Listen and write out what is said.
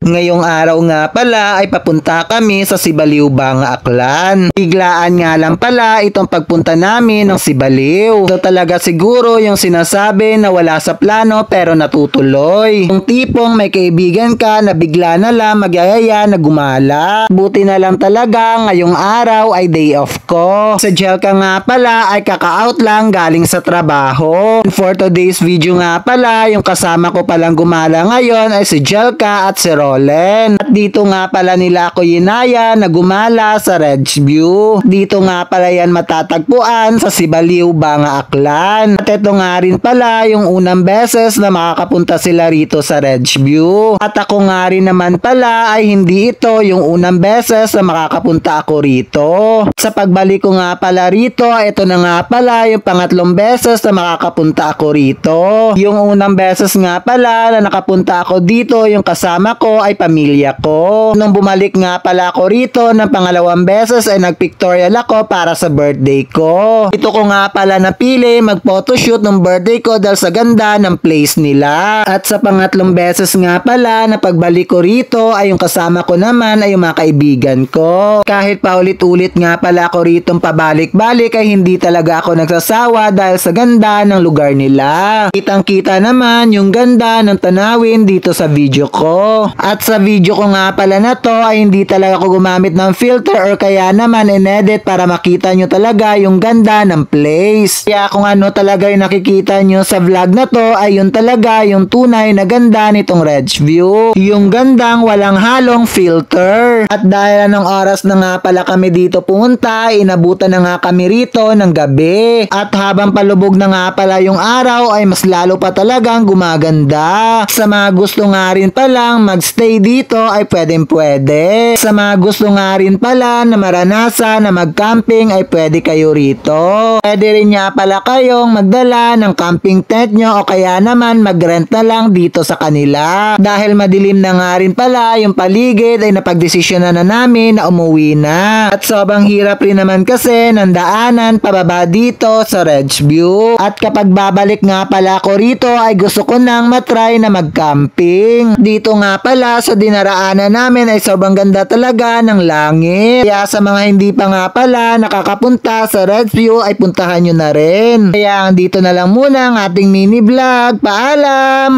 Ngayong araw nga pala ay papunta kami sa Sibaliw Banga Aklan. Biglaan nga lang pala itong pagpunta namin ng Sibaliw. So talaga siguro yung sinasabi na wala sa plano pero natutuloy. Yung tipong may kaibigan ka na bigla na lang magyayaya na gumala. Buti na lang talaga ngayong araw ay day off ko. Sa Jelka nga pala ay kaka-out lang galing sa trabaho. For today's video nga pala, yung kasama ko palang gumala ngayon ay si Jelka at si At dito nga pala nila ako yinaya na gumala sa Ridgeview. Dito nga pala yan matatagpuan sa Sibaliw Banga Aklan. At ito nga rin pala yung unang beses na makakapunta sila rito sa Ridgeview. At ako nga rin naman pala ay hindi ito yung unang beses na makakapunta ako rito. Sa pagbalik ko nga pala rito, ito na nga pala yung pangatlong beses na makakapunta ako rito. Yung unang beses nga pala na nakapunta ako dito, yung kasama ko ay pamilya ko. Nung bumalik nga pala ako rito ng pangalawang beses ay nagpictorial ako para sa birthday ko. Ito ko nga pala napili mag-photoshoot ng birthday ko dahil sa ganda ng place nila. At sa pangatlong beses nga pala na pagbalik ko rito ay yung kasama ko naman ay yung mga kaibigan ko. Kahit paulit-ulit nga pala ako rito pabalik-balik ay hindi talaga ako nagsasawa dahil sa ganda ng lugar nila. Kitang-kita naman yung ganda ng tanawin dito sa video ko. At sa video ko nga pala na to ay hindi talaga ako gumamit ng filter or kaya naman in-edit para makita nyo talaga yung ganda ng place. Kaya kung ano talaga yung nakikita nyo sa vlog na to ay yun talaga yung tunay na ganda nitong Ridgeview. Yung gandang walang halong filter. At dahil ng oras na nga pala kami dito pumunta, inabutan na nga kami rito ng gabi. At habang palubog na nga pala yung araw ay mas lalo pa talagang gumaganda. Sa mga gusto nga rin palang magstay dito ay pwede. Sa mga gusto nga rin pala na maranasan na mag-camping ay pwede kayo rito. Pwede rin nga pala kayong magdala ng camping tent nyo o kaya naman mag-rent na lang dito sa kanila. Dahil madilim na nga rin pala yung paligid ay napagdesisyonan na namin na umuwi na. At sobrang hirap rin naman kasi ng daanan pababa dito sa Ridgeview. At kapag babalik nga pala ako rito ay gusto ko nang matry na mag-camping. Dito nga pala sa dinaraanan namin ay sobrang ganda talaga ng langit. Kaya sa mga hindi pa nga pala nakakapunta sa Ridgeview ay puntahan nyo na rin. Kaya dito na lang muna ang ating mini vlog. Paalam!